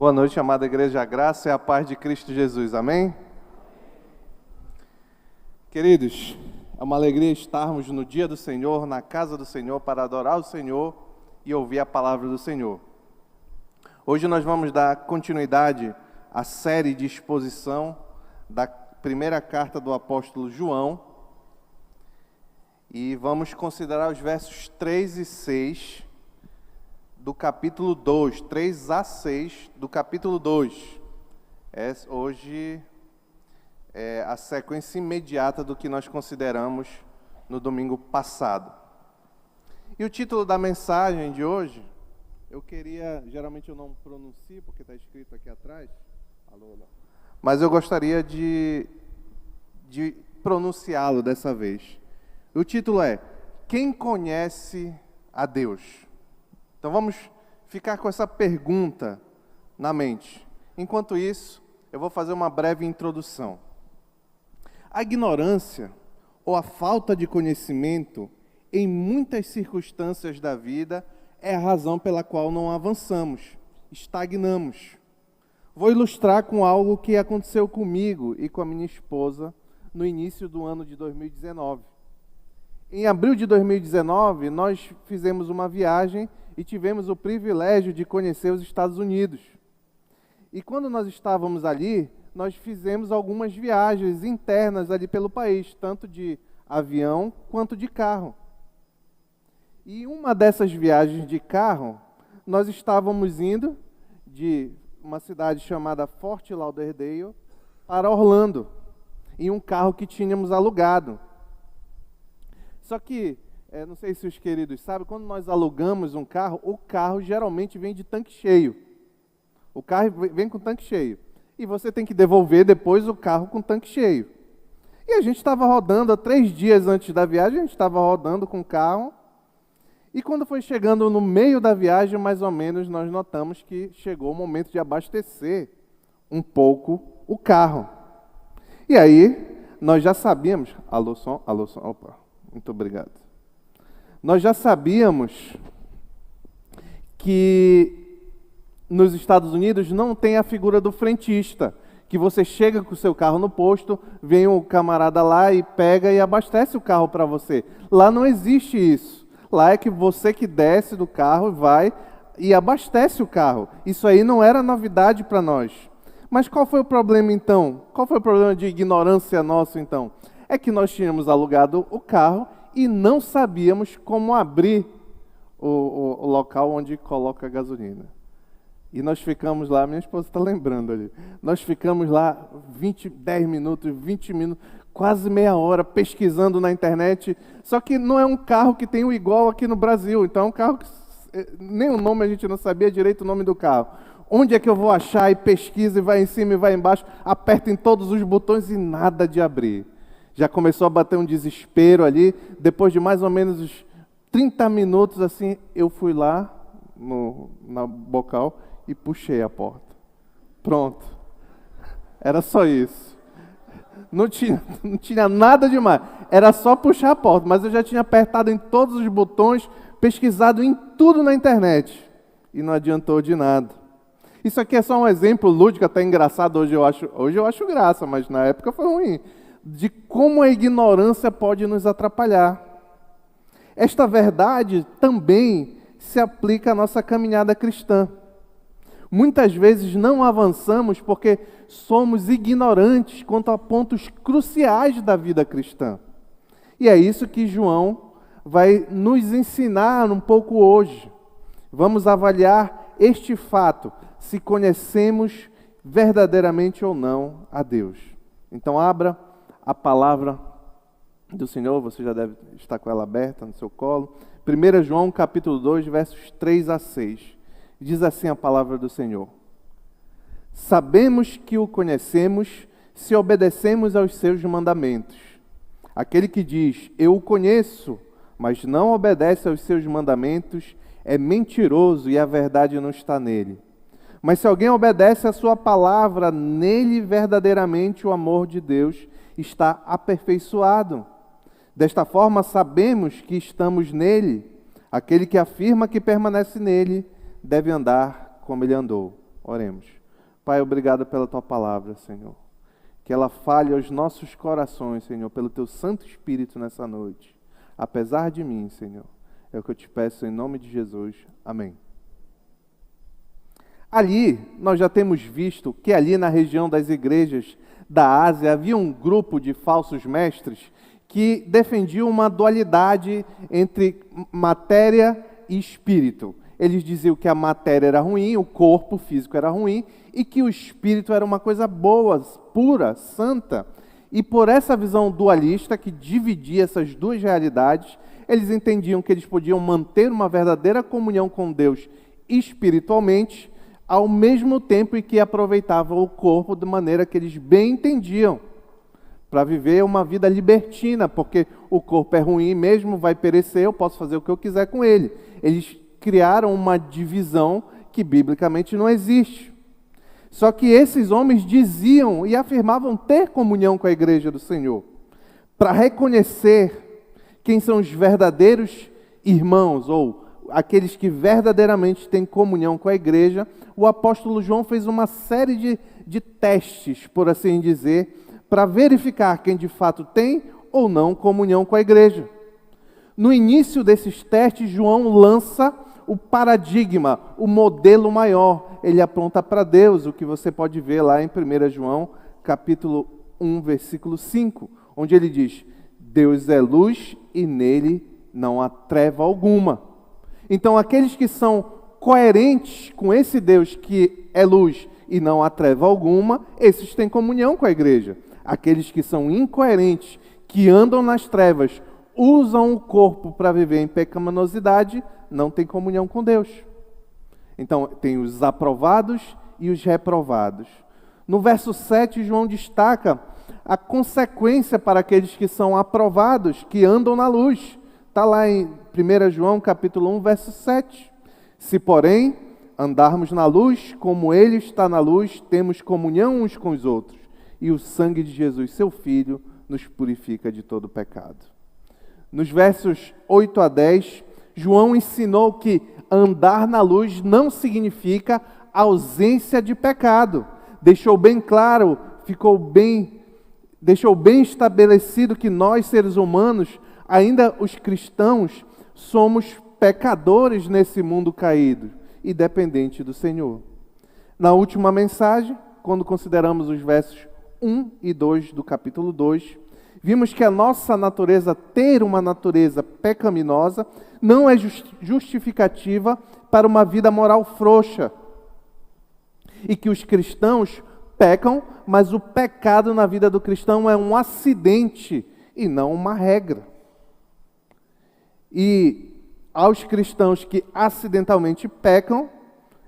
Boa noite, amada igreja, a graça e a paz de Cristo Jesus, amém? Queridos, é uma alegria estarmos no dia do Senhor, na casa do Senhor, para adorar o Senhor e ouvir a palavra do Senhor. Hoje nós vamos dar continuidade à série de exposição da primeira carta do apóstolo João e vamos considerar os versos 3 e 6 do capítulo 2, 3 a 6 do capítulo 2. Hoje é a sequência imediata do que nós consideramos no domingo passado. E o título da mensagem de hoje, geralmente eu não pronuncio porque está escrito aqui atrás, mas eu gostaria de pronunciá-lo dessa vez. O título é: Quem conhece a Deus? Então vamos ficar com essa pergunta na mente. Enquanto isso, eu vou fazer uma breve introdução. A ignorância ou a falta de conhecimento, em muitas circunstâncias da vida, é a razão pela qual não avançamos, estagnamos. Vou ilustrar com algo que aconteceu comigo e com a minha esposa no início do ano de 2019. Em abril de 2019, nós fizemos uma viagem e tivemos o privilégio de conhecer os Estados Unidos. E quando nós estávamos ali, nós fizemos algumas viagens internas ali pelo país, tanto de avião quanto de carro. E uma dessas viagens de carro, nós estávamos indo de uma cidade chamada Fort Lauderdale para Orlando, em um carro que tínhamos alugado. Só que, não sei se os queridos sabem, quando nós alugamos um carro, o carro geralmente vem de tanque cheio. O carro vem com tanque cheio. E você tem que devolver depois o carro com tanque cheio. E a gente estava rodando, 3 dias antes da viagem, a gente estava rodando com o carro. E quando foi chegando no meio da viagem, mais ou menos, nós notamos que chegou o momento de abastecer um pouco o carro. E aí, nós já sabíamos... Alô, som, opa, muito obrigado. Nós já sabíamos que nos Estados Unidos não tem a figura do frentista, que você chega com o seu carro no posto, vem um camarada lá e pega e abastece o carro para você. Lá não existe isso. Lá é que você que desce do carro vai e abastece o carro. Isso aí não era novidade para nós. Mas qual foi o problema então? Qual foi o problema de ignorância nosso então? É que nós tínhamos alugado o carro e não sabíamos como abrir o local onde coloca a gasolina. E nós ficamos lá, minha esposa está lembrando ali, nós ficamos lá 10 minutos, 20 minutos, quase meia hora pesquisando na internet, só que não é um carro que tem o igual aqui no Brasil, então é um carro que nem o nome a gente não sabia direito o nome do carro. Onde é que eu vou achar? E pesquisa, e vai em cima e vai embaixo, aperta em todos os botões e nada de abrir. Já começou a bater um desespero ali. Depois de mais ou menos uns 30 minutos, assim, eu fui lá na bocal e puxei a porta. Pronto. Era só isso. Não tinha nada demais. Era só puxar a porta. Mas eu já tinha apertado em todos os botões, pesquisado em tudo na internet. E não adiantou de nada. Isso aqui é só um exemplo lúdico, até engraçado. Hoje eu acho graça, mas na época foi ruim. De como a ignorância pode nos atrapalhar. Esta verdade também se aplica à nossa caminhada cristã. Muitas vezes não avançamos porque somos ignorantes quanto a pontos cruciais da vida cristã. E é isso que João vai nos ensinar um pouco hoje. Vamos avaliar este fato, se conhecemos verdadeiramente ou não a Deus. Então abra a palavra do Senhor, você já deve estar com ela aberta no seu colo. 1 João capítulo 2, versos 3 a 6. Diz assim a palavra do Senhor: Sabemos que o conhecemos se obedecemos aos seus mandamentos. Aquele que diz, eu o conheço, mas não obedece aos seus mandamentos, é mentiroso e a verdade não está nele. Mas se alguém obedece a sua palavra, nele verdadeiramente o amor de Deus está aperfeiçoado. Desta forma, sabemos que estamos nele. Aquele que afirma que permanece nele deve andar como ele andou. Oremos. Pai, obrigado pela Tua palavra, Senhor. Que ela fale aos nossos corações, Senhor, pelo Teu Santo Espírito nessa noite. Apesar de mim, Senhor. É o que eu te peço em nome de Jesus. Amém. Ali, nós já temos visto que ali na região das igrejas da Ásia havia um grupo de falsos mestres que defendiam uma dualidade entre matéria e espírito. Eles diziam que a matéria era ruim, o corpo físico era ruim, e que o espírito era uma coisa boa, pura, santa. E por essa visão dualista, que dividia essas duas realidades, eles entendiam que eles podiam manter uma verdadeira comunhão com Deus espiritualmente, ao mesmo tempo em que aproveitavam o corpo de maneira que eles bem entendiam, para viver uma vida libertina, porque o corpo é ruim mesmo, vai perecer, eu posso fazer o que eu quiser com ele. Eles criaram uma divisão que biblicamente não existe. Só que esses homens diziam e afirmavam ter comunhão com a igreja do Senhor. Para reconhecer quem são os verdadeiros irmãos, ou aqueles que verdadeiramente têm comunhão com a igreja, o apóstolo João fez uma série de testes, por assim dizer, para verificar quem de fato tem ou não comunhão com a igreja. No início desses testes, João lança o paradigma, o modelo maior. Ele aponta para Deus, o que você pode ver lá em 1 João, capítulo 1, versículo 5, onde ele diz: Deus é luz e nele não há treva alguma. Então, aqueles que são coerentes com esse Deus que é luz e não há treva alguma, esses têm comunhão com a igreja. Aqueles que são incoerentes, que andam nas trevas, usam o corpo para viver em pecaminosidade, não têm comunhão com Deus. Então, tem os aprovados e os reprovados. No verso 7, João destaca a consequência para aqueles que são aprovados, que andam na luz. Está lá em 1 João, capítulo 1, verso 7. Se, porém, andarmos na luz, como Ele está na luz, temos comunhão uns com os outros. E o sangue de Jesus, seu Filho, nos purifica de todo pecado. Nos versos 8 a 10, João ensinou que andar na luz não significa ausência de pecado. Deixou bem claro, deixou bem estabelecido que nós, seres humanos, ainda os cristãos, somos pecadores nesse mundo caído e dependente do Senhor. Na última mensagem, quando consideramos os versos 1 e 2 do capítulo 2, vimos que a nossa natureza, ter uma natureza pecaminosa, não é justificativa para uma vida moral frouxa. E que os cristãos pecam, mas o pecado na vida do cristão é um acidente e não uma regra. E aos cristãos que acidentalmente pecam,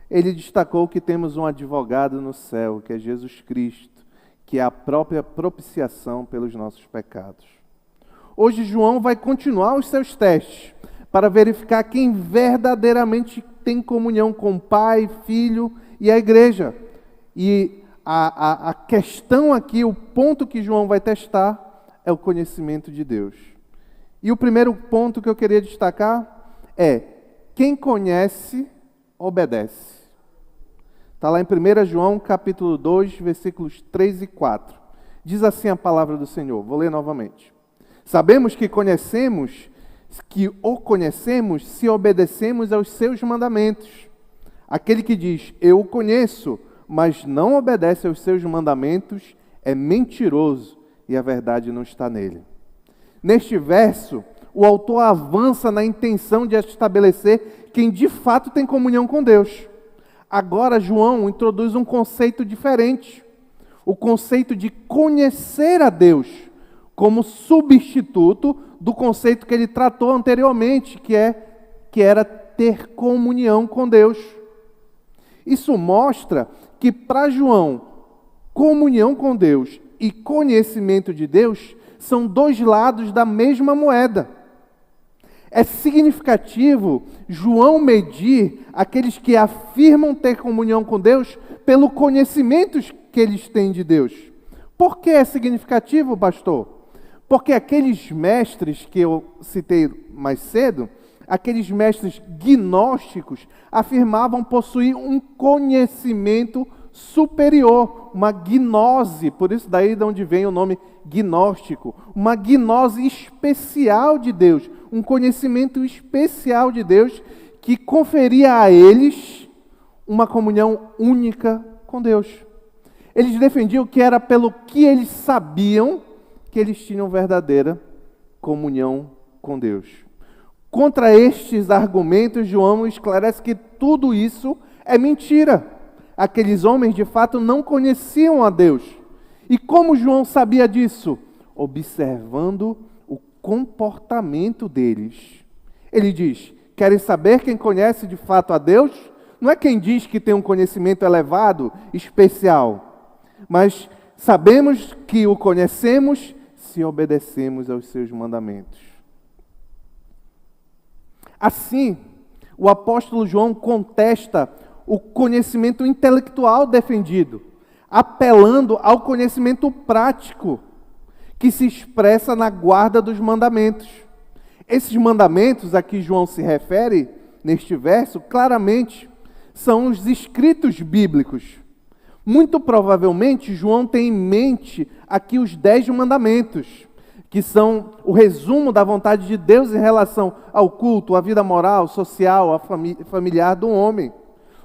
ele destacou que temos um advogado no céu, que é Jesus Cristo, que é a própria propiciação pelos nossos pecados. Hoje João vai continuar os seus testes para verificar quem verdadeiramente tem comunhão com o Pai, Filho e a igreja. E a questão aqui, o ponto que João vai testar é o conhecimento de Deus. E o primeiro ponto que eu queria destacar é: quem conhece, obedece. Está lá em 1 João, capítulo 2, versículos 3 e 4. Diz assim a palavra do Senhor. Vou ler novamente. Sabemos que o conhecemos se obedecemos aos seus mandamentos. Aquele que diz, eu o conheço, mas não obedece aos seus mandamentos, é mentiroso e a verdade não está nele. Neste verso, o autor avança na intenção de estabelecer quem de fato tem comunhão com Deus. Agora, João introduz um conceito diferente. O conceito de conhecer a Deus, como substituto do conceito que ele tratou anteriormente, que era ter comunhão com Deus. Isso mostra que para João, comunhão com Deus e conhecimento de Deus são dois lados da mesma moeda. É significativo João medir aqueles que afirmam ter comunhão com Deus pelo conhecimento que eles têm de Deus. Por que é significativo, pastor? Porque aqueles mestres que eu citei mais cedo, aqueles mestres gnósticos afirmavam possuir um conhecimento superior, uma gnose, por isso daí de onde vem o nome gnóstico, uma gnose especial de Deus, um conhecimento especial de Deus que conferia a eles uma comunhão única com Deus. Eles defendiam que era pelo que eles sabiam que eles tinham verdadeira comunhão com Deus. Contra estes argumentos, João esclarece que tudo isso é mentira. Aqueles homens, de fato, não conheciam a Deus. E como João sabia disso? Observando o comportamento deles. Ele diz: querem saber quem conhece de fato a Deus? Não é quem diz que tem um conhecimento elevado, especial, mas sabemos que o conhecemos se obedecemos aos seus mandamentos. Assim, o apóstolo João contesta o conhecimento intelectual defendido, apelando ao conhecimento prático, que se expressa na guarda dos mandamentos. Esses mandamentos a que João se refere, neste verso, claramente, são os escritos bíblicos. Muito provavelmente, João tem em mente aqui os 10 mandamentos, que são o resumo da vontade de Deus em relação ao culto, à vida moral, social, familiar do homem.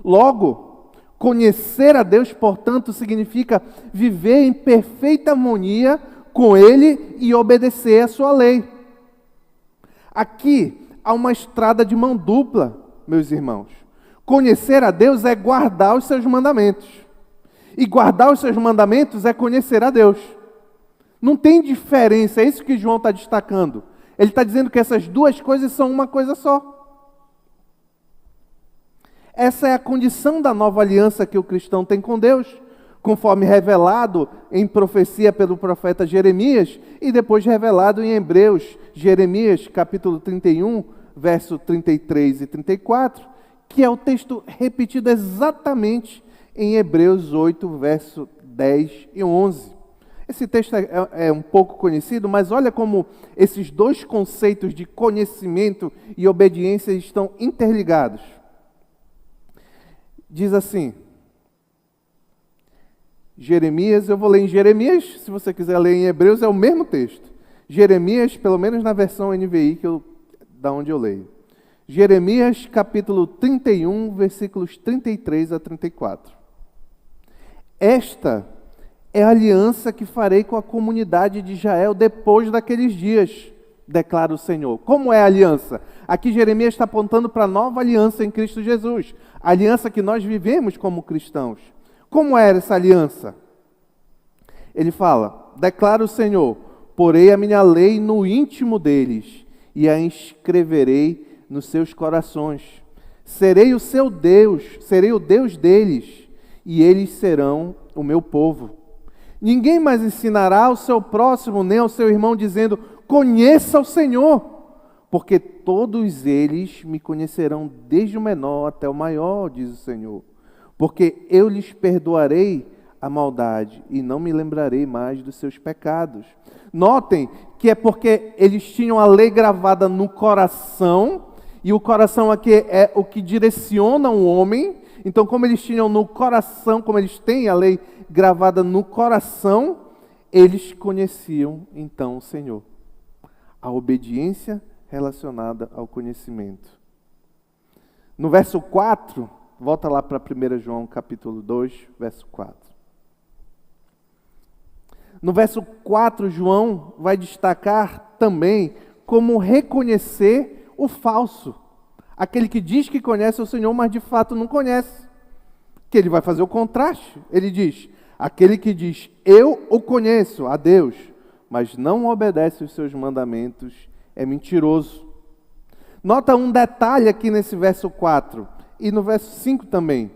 Logo, conhecer a Deus, portanto, significa viver em perfeita harmonia com Ele e obedecer a sua lei. Aqui há uma estrada de mão dupla, meus irmãos. Conhecer a Deus é guardar os seus mandamentos. E guardar os seus mandamentos é conhecer a Deus. Não tem diferença, é isso que João está destacando. Ele está dizendo que essas duas coisas são uma coisa só. Essa é a condição da nova aliança que o cristão tem com Deus, conforme revelado em profecia pelo profeta Jeremias e depois revelado em Hebreus, Jeremias capítulo 31, verso 33 e 34, que é o texto repetido exatamente em Hebreus 8, verso 10 e 11. Esse texto é um pouco conhecido, mas olha como esses dois conceitos de conhecimento e obediência estão interligados. Diz assim, Jeremias, eu vou ler em Jeremias, se você quiser ler em Hebreus, é o mesmo texto. Jeremias, pelo menos na versão NVI, da onde eu leio. Jeremias, capítulo 31, versículos 33 a 34. Esta é a aliança que farei com a comunidade de Israel depois daqueles dias, declara o Senhor. Como é a aliança? Aqui Jeremias está apontando para a nova aliança em Cristo Jesus, a aliança que nós vivemos como cristãos. Como era essa aliança? Ele fala, declara o Senhor, porei a minha lei no íntimo deles e a inscreverei nos seus corações. Serei o seu Deus, serei o Deus deles e eles serão o meu povo. Ninguém mais ensinará ao seu próximo nem ao seu irmão dizendo, conheça o Senhor, porque todos eles me conhecerão desde o menor até o maior, diz o Senhor. Porque eu lhes perdoarei a maldade e não me lembrarei mais dos seus pecados. Notem que é porque eles tinham a lei gravada no coração, e o coração aqui é o que direciona o homem. Então, como eles tinham no coração, como eles têm a lei gravada no coração, eles conheciam então o Senhor. A obediência relacionada ao conhecimento. No verso 4, volta lá para 1 João capítulo 2, verso 4. No verso 4, João vai destacar também como reconhecer o falso. Aquele que diz que conhece o Senhor, mas de fato não conhece. Que ele vai fazer o contraste. Ele diz, aquele que diz, eu o conheço, a Deus, mas não obedece os seus mandamentos, é mentiroso. Nota um detalhe aqui nesse verso 4 e no verso 5 também.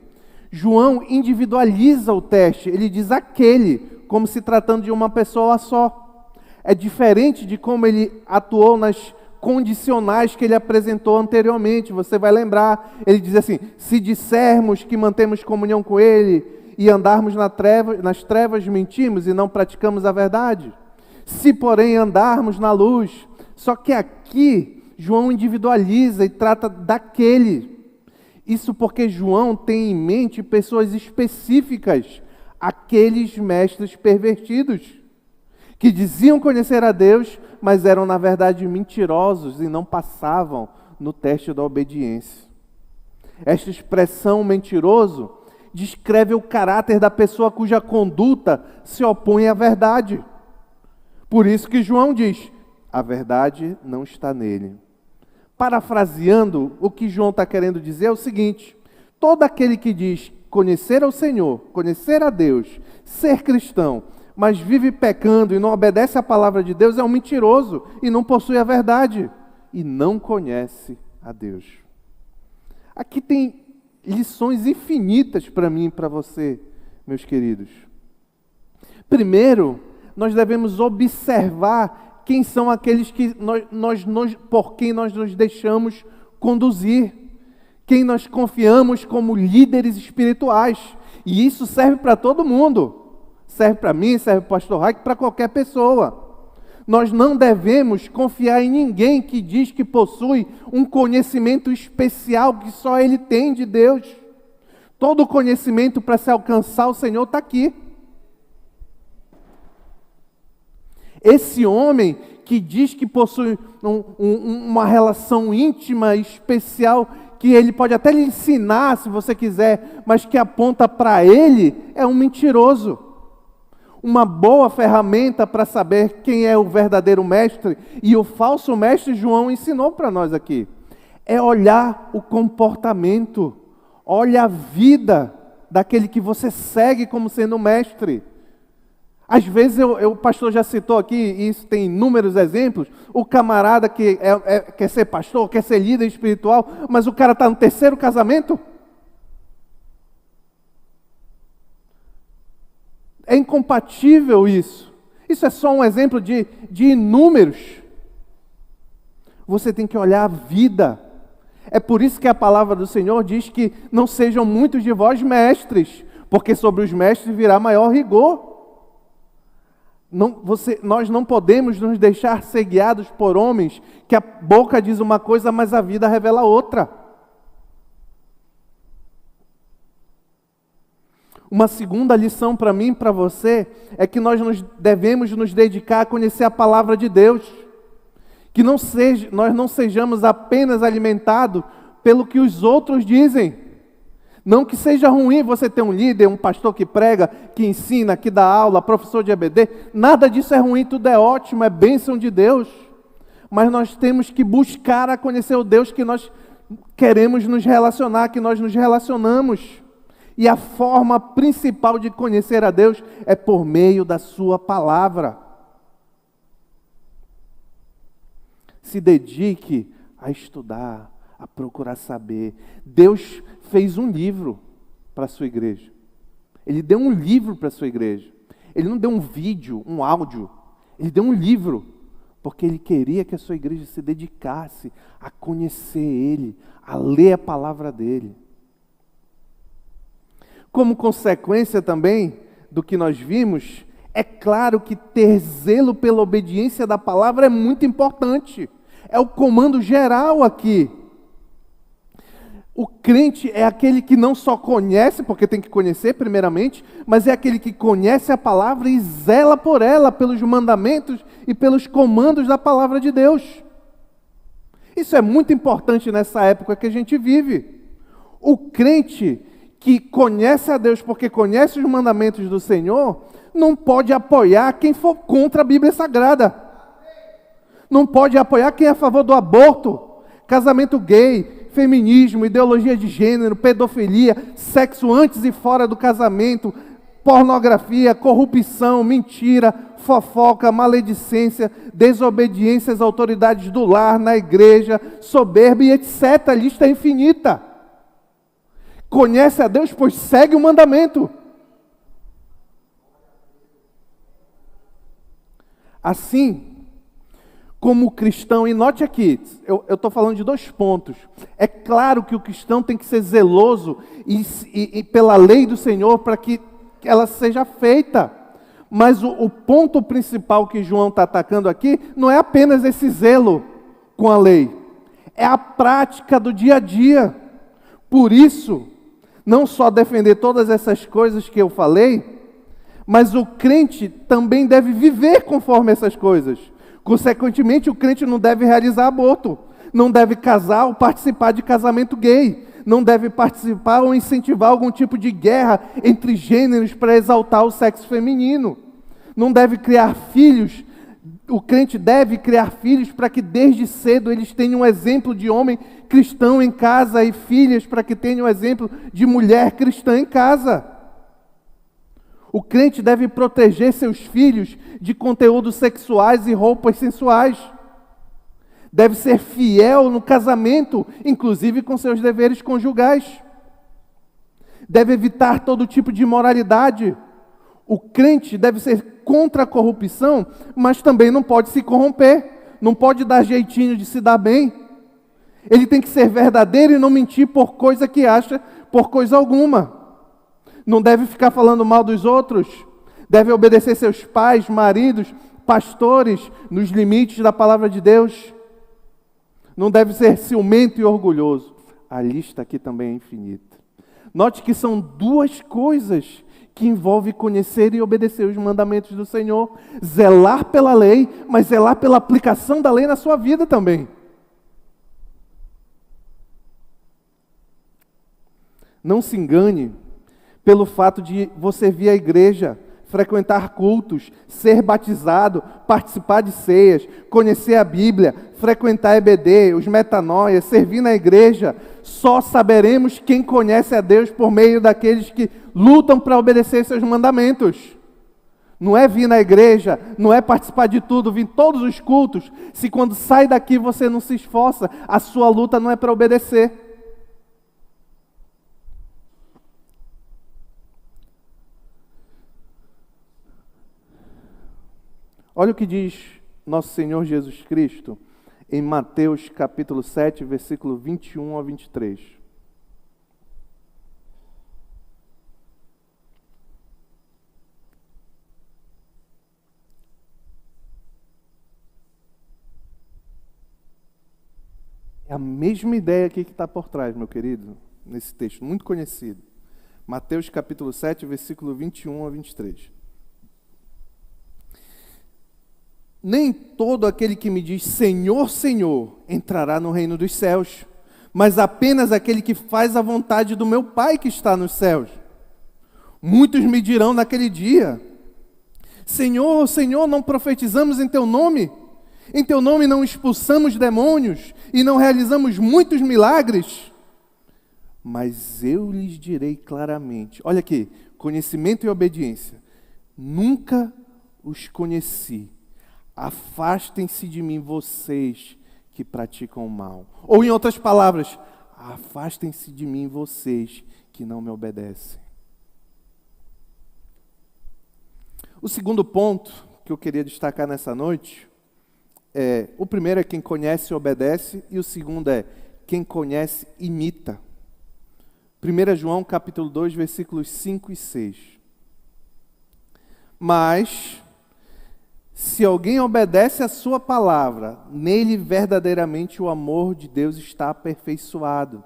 João individualiza o teste, ele diz aquele, como se tratando de uma pessoa só. É diferente de como ele atuou nas condicionais que ele apresentou anteriormente. Você vai lembrar, ele diz assim, se dissermos que mantemos comunhão com ele e andarmos nas trevas mentimos e não praticamos a verdade. Se porém andarmos na luz. Só que aqui João individualiza e trata daquele. Isso porque João tem em mente pessoas específicas, aqueles mestres pervertidos, que diziam conhecer a Deus, mas eram na verdade mentirosos e não passavam no teste da obediência. Esta expressão mentiroso descreve o caráter da pessoa cuja conduta se opõe à verdade. Por isso que João diz, a verdade não está nele. Parafraseando, o que João está querendo dizer é o seguinte: todo aquele que diz conhecer ao Senhor, conhecer a Deus, ser cristão, mas vive pecando e não obedece à palavra de Deus, é um mentiroso e não possui a verdade e não conhece a Deus. Aqui tem lições infinitas para mim e para você, meus queridos. Primeiro, nós devemos observar quem são aqueles que por quem nós nos deixamos conduzir, quem nós confiamos como líderes espirituais. E isso serve para todo mundo. Serve para mim, serve para o pastor Raik, para qualquer pessoa. Nós não devemos confiar em ninguém que diz que possui um conhecimento especial que só ele tem de Deus. Todo o conhecimento para se alcançar o Senhor está aqui. Esse homem que diz que possui uma relação íntima, especial, que ele pode até lhe ensinar, se você quiser, mas que aponta para ele, é um mentiroso. Uma boa ferramenta para saber quem é o verdadeiro mestre e o falso mestre, João ensinou para nós aqui, é olhar o comportamento, olha a vida daquele que você segue como sendo mestre. Às vezes, o pastor já citou aqui, e isso tem inúmeros exemplos, o camarada que quer ser pastor, quer ser líder espiritual, mas o cara está no terceiro casamento. É incompatível isso. Isso é só um exemplo de inúmeros. Você tem que olhar a vida. É por isso que a palavra do Senhor diz que não sejam muitos de vós mestres, porque sobre os mestres virá maior rigor. Nós não podemos nos deixar ser guiados por homens que a boca diz uma coisa, mas a vida revela outra. Uma segunda lição para mim e para você é que nós devemos nos dedicar a conhecer a palavra de Deus. Que nós não sejamos apenas alimentados pelo que os outros dizem. Não que seja ruim você ter um líder, um pastor que prega, que ensina, que dá aula, professor de EBD. Nada disso é ruim, tudo é ótimo, é bênção de Deus. Mas nós temos que buscar a conhecer o Deus que nós queremos nos relacionar, que nós nos relacionamos. E a forma principal de conhecer a Deus é por meio da sua palavra. Se dedique a estudar, a procurar saber. Deus fez um livro para a sua igreja. Ele deu um livro para a sua igreja. Ele não deu um vídeo, um áudio. Ele deu um livro, porque Ele queria que a sua igreja se dedicasse a conhecer Ele, a ler a palavra dEle. Como consequência também do que nós vimos, é claro que ter zelo pela obediência da palavra é muito importante. É o comando geral aqui. O crente é aquele que não só conhece, porque tem que conhecer primeiramente, mas é aquele que conhece a palavra e zela por ela, pelos mandamentos e pelos comandos da palavra de Deus. Isso é muito importante nessa época que a gente vive. O crente que conhece a Deus porque conhece os mandamentos do Senhor, não pode apoiar quem for contra a Bíblia Sagrada. Não pode apoiar quem é a favor do aborto, casamento gay, feminismo, ideologia de gênero, pedofilia, sexo antes e fora do casamento, pornografia, corrupção, mentira, fofoca, maledicência, desobediência às autoridades do lar, na igreja, soberba e etc. A lista é infinita. Conhece a Deus, pois segue o mandamento. Assim, como cristão, e note aqui, eu estou falando de 2 pontos. É claro que o cristão tem que ser zeloso e pela lei do Senhor para que ela seja feita. Mas o ponto principal que João está atacando aqui não é apenas esse zelo com a lei. é a prática do dia a dia. Por isso, não só defender todas essas coisas que eu falei, mas o crente também deve viver conforme essas coisas. Consequentemente, o crente não deve realizar aborto, não deve casar ou participar de casamento gay, não deve participar ou incentivar algum tipo de guerra entre gêneros para exaltar o sexo feminino. Não deve criar filhos. O crente deve criar filhos para que desde cedo eles tenham um exemplo de homem cristão em casa e filhas para que tenham um exemplo de mulher cristã em casa. O crente deve proteger seus filhos de conteúdos sexuais e roupas sensuais. Deve ser fiel no casamento, inclusive com seus deveres conjugais. Deve evitar todo tipo de imoralidade. O crente deve ser contra a corrupção, mas também não pode se corromper. Não pode dar jeitinho de se dar bem. Ele tem que ser verdadeiro e não mentir por coisa que acha, por coisa alguma. Não deve ficar falando mal dos outros. Deve obedecer seus pais, maridos, pastores, nos limites da palavra de Deus. Não deve ser ciumento e orgulhoso. A lista aqui também é infinita. Note que são duas coisas que envolvem conhecer e obedecer os mandamentos do Senhor. Zelar pela lei, mas zelar pela aplicação da lei na sua vida também. Não se engane pelo fato de você vir à igreja, frequentar cultos, ser batizado, participar de ceias, conhecer a Bíblia, frequentar EBD, os metanoias, servir na igreja. Só saberemos quem conhece a Deus por meio daqueles que lutam para obedecer seus mandamentos. Não é vir na igreja, não é participar de tudo, vir em todos os cultos, se quando sai daqui você não se esforça, a sua luta não é para obedecer. Olha o que diz nosso Senhor Jesus Cristo em Mateus capítulo 7, versículo 21 a 23. É a mesma ideia aqui que está por trás, meu querido, nesse texto, muito conhecido. Mateus capítulo 7, versículo 21 a 23. Nem todo aquele que me diz Senhor, Senhor, entrará no reino dos céus, mas apenas aquele que faz a vontade do meu Pai que está nos céus. Muitos me dirão naquele dia, Senhor, Senhor, não profetizamos em Teu nome? Em Teu nome não expulsamos demônios e não realizamos muitos milagres? Mas eu lhes direi claramente, olha aqui, conhecimento e obediência, nunca os conheci. Afastem-se de mim, vocês que praticam o mal. Ou em outras palavras, afastem-se de mim, vocês que não me obedecem. O segundo ponto que eu queria destacar nessa noite o primeiro é quem conhece e obedece, e o segundo é quem conhece imita. 1 João capítulo 2, versículos 5 e 6. Mas se alguém obedece a sua palavra, nele verdadeiramente o amor de Deus está aperfeiçoado.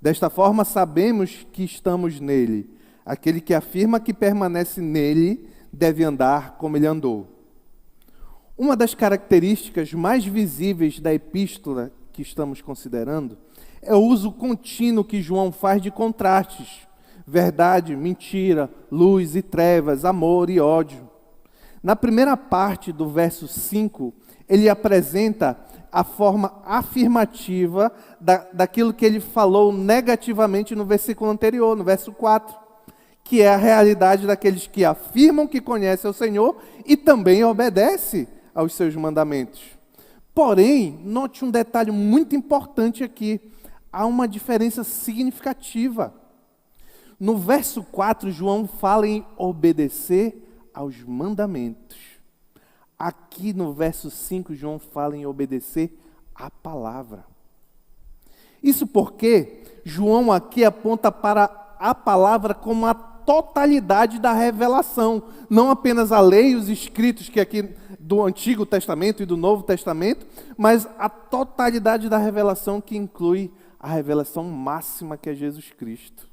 Desta forma sabemos que estamos nele. Aquele que afirma que permanece nele deve andar como ele andou. Uma das características mais visíveis da epístola que estamos considerando é o uso contínuo que João faz de contrastes. Verdade, mentira, luz e trevas, amor e ódio. Na primeira parte do verso 5, ele apresenta a forma afirmativa daquilo que ele falou negativamente no versículo anterior, no verso 4, que é a realidade daqueles que afirmam que conhecem o Senhor e também obedecem aos seus mandamentos. Porém, note um detalhe muito importante aqui, há uma diferença significativa. No verso 4, João fala em obedecer aos mandamentos. Aqui no verso 5, João fala em obedecer à palavra. Isso porque João aqui aponta para a palavra como a totalidade da revelação, não apenas a lei e os escritos que aqui do Antigo Testamento e do Novo Testamento, mas a totalidade da revelação que inclui a revelação máxima que é Jesus Cristo.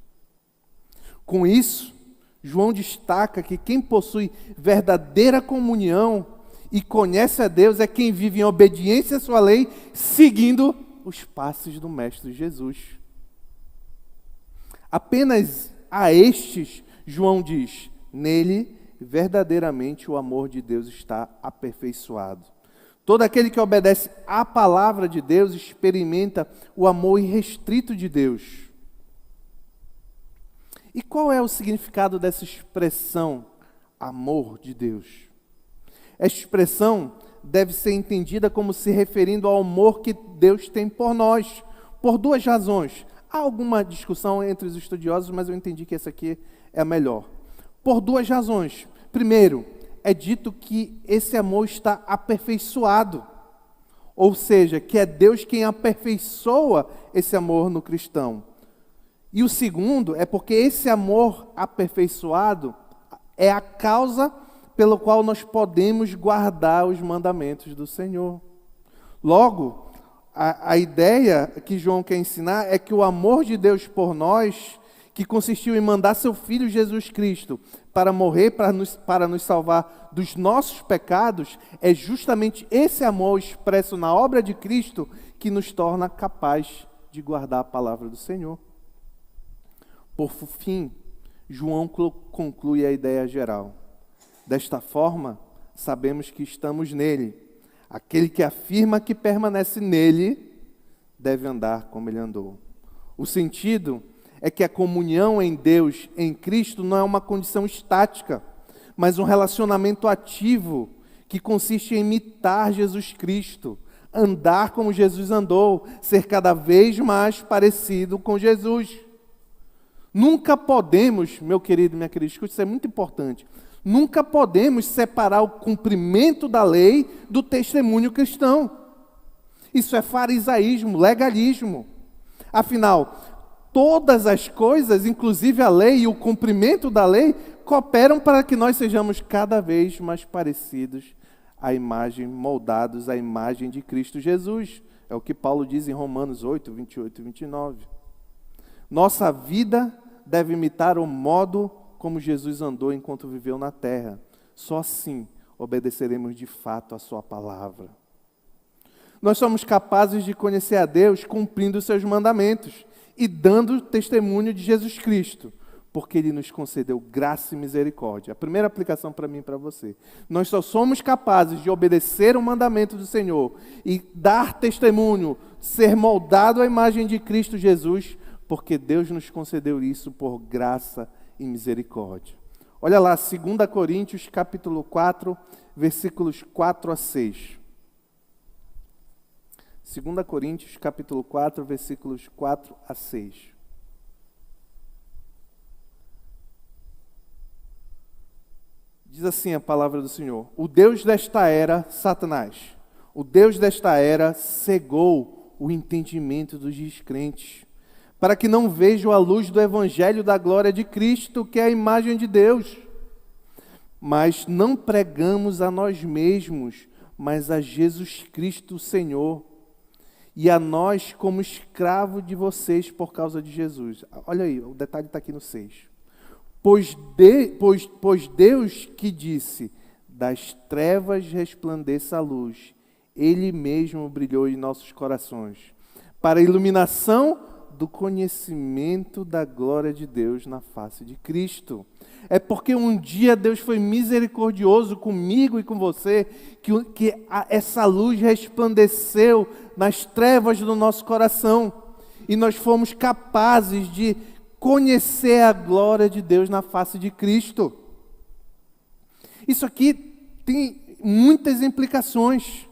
Com isso, João destaca que quem possui verdadeira comunhão e conhece a Deus é quem vive em obediência à sua lei, seguindo os passos do Mestre Jesus. Apenas a estes, João diz, nele verdadeiramente o amor de Deus está aperfeiçoado. Todo aquele que obedece à palavra de Deus experimenta o amor irrestrito de Deus. E qual é o significado dessa expressão, amor de Deus? Esta expressão deve ser entendida como se referindo ao amor que Deus tem por nós, por duas razões. Há alguma discussão entre os estudiosos, mas eu entendi que essa aqui é a melhor. Por duas razões. Primeiro, é dito que esse amor está aperfeiçoado, ou seja, que é Deus quem aperfeiçoa esse amor no cristão. E o segundo é porque esse amor aperfeiçoado é a causa pelo qual nós podemos guardar os mandamentos do Senhor. Logo, a ideia que João quer ensinar é que o amor de Deus por nós, que consistiu em mandar seu Filho Jesus Cristo para morrer, para nos salvar dos nossos pecados, é justamente esse amor expresso na obra de Cristo que nos torna capaz de guardar a palavra do Senhor. Por fim, João conclui a ideia geral. Desta forma, sabemos que estamos nele. Aquele que afirma que permanece nele, deve andar como ele andou. O sentido é que a comunhão em Deus, em Cristo, não é uma condição estática, mas um relacionamento ativo, que consiste em imitar Jesus Cristo, andar como Jesus andou, ser cada vez mais parecido com Jesus. Nunca podemos, meu querido, minha querida, escute, isso é muito importante, nunca podemos separar o cumprimento da lei do testemunho cristão. Isso é farisaísmo, legalismo. Afinal, todas as coisas, inclusive a lei e o cumprimento da lei, cooperam para que nós sejamos cada vez mais parecidos à imagem, moldados à imagem de Cristo Jesus. É o que Paulo diz em Romanos 8, 28 e 29. Nossa vida deve imitar o modo como Jesus andou enquanto viveu na terra. Só assim obedeceremos de fato a sua palavra. Nós somos capazes de conhecer a Deus cumprindo os seus mandamentos e dando testemunho de Jesus Cristo, porque Ele nos concedeu graça e misericórdia. A primeira aplicação para mim e para você. Nós só somos capazes de obedecer o mandamento do Senhor e dar testemunho, ser moldado à imagem de Cristo Jesus, porque Deus nos concedeu isso por graça e misericórdia. Olha lá, 2 Coríntios capítulo 4, versículos 4 a 6. 2 Coríntios capítulo 4, versículos 4 a 6. Diz assim a palavra do Senhor: o Deus desta era, Satanás, o Deus desta era cegou o entendimento dos descrentes, para que não vejam a luz do evangelho da glória de Cristo, que é a imagem de Deus. Mas não pregamos a nós mesmos, mas a Jesus Cristo, o Senhor, e a nós como escravo de vocês por causa de Jesus. Olha aí, o detalhe está aqui no 6. Pois Deus que disse, das trevas resplandeça a luz, Ele mesmo brilhou em nossos corações, para a iluminação do conhecimento da glória de Deus na face de Cristo. É porque um dia Deus foi misericordioso comigo e com você, que essa luz resplandeceu nas trevas do nosso coração, e nós fomos capazes de conhecer a glória de Deus na face de Cristo. Isso aqui tem muitas implicações.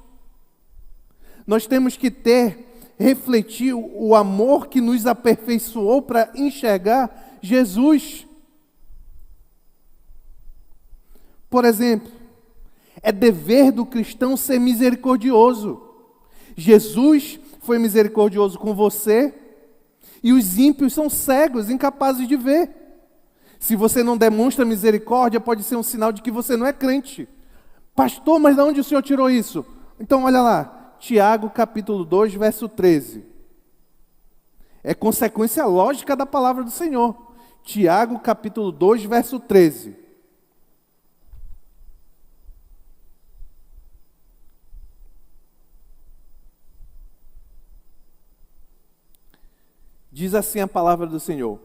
Nós temos que refletir o amor que nos aperfeiçoou para enxergar Jesus. Por exemplo, é dever do cristão ser misericordioso. Jesus foi misericordioso com você, e os ímpios são cegos, incapazes de ver. Se você não demonstra misericórdia, pode ser um sinal de que você não é crente. Pastor, mas de onde o senhor tirou isso? Então olha lá, Tiago capítulo 2, verso 13. É consequência lógica da palavra do Senhor. Tiago capítulo 2, verso 13. Diz assim a palavra do Senhor: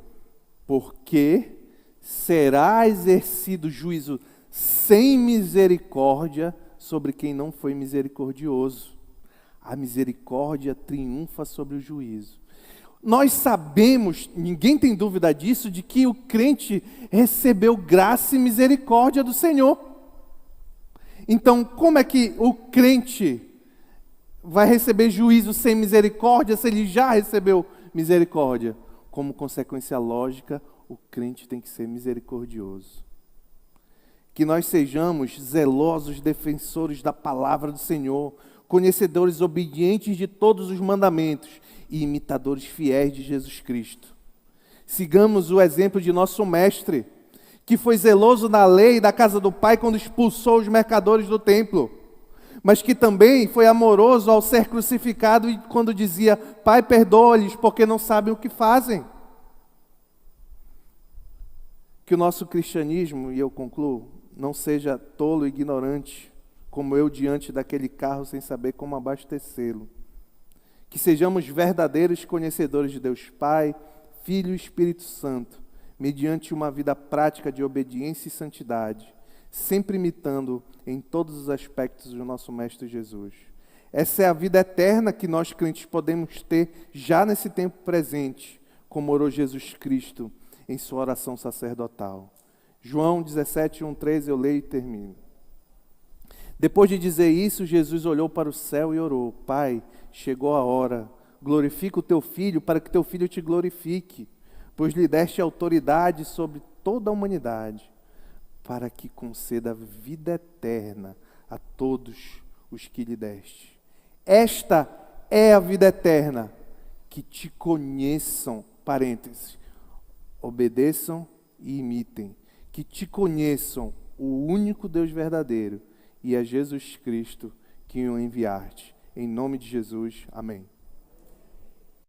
porque será exercido juízo sem misericórdia sobre quem não foi misericordioso. A misericórdia triunfa sobre o juízo. Nós sabemos, ninguém tem dúvida disso, de que o crente recebeu graça e misericórdia do Senhor. Então, como é que o crente vai receber juízo sem misericórdia se ele já recebeu misericórdia? Como consequência lógica, o crente tem que ser misericordioso. Que nós sejamos zelosos defensores da palavra do Senhor, conhecedores obedientes de todos os mandamentos e imitadores fiéis de Jesus Cristo. Sigamos o exemplo de nosso mestre, que foi zeloso na lei da casa do Pai quando expulsou os mercadores do templo, mas que também foi amoroso ao ser crucificado e quando dizia: Pai, perdoa-lhes porque não sabem o que fazem. Que o nosso cristianismo, e eu concluo, não seja tolo e ignorante, como eu diante daquele carro sem saber como abastecê-lo. Que sejamos verdadeiros conhecedores de Deus Pai, Filho e Espírito Santo, mediante uma vida prática de obediência e santidade, sempre imitando em todos os aspectos o nosso Mestre Jesus. Essa é a vida eterna que nós crentes podemos ter já nesse tempo presente, como orou Jesus Cristo em sua oração sacerdotal. João 17, 1, 13, eu leio e termino. Depois de dizer isso, Jesus olhou para o céu e orou: Pai, chegou a hora, glorifica o teu Filho, para que teu Filho te glorifique, pois lhe deste autoridade sobre toda a humanidade, para que conceda vida eterna a todos os que lhe deste. Esta é a vida eterna, que te conheçam, parênteses, obedeçam e imitem, que te conheçam, o único Deus verdadeiro, e a Jesus Cristo que o enviaste. Em nome de Jesus, amém.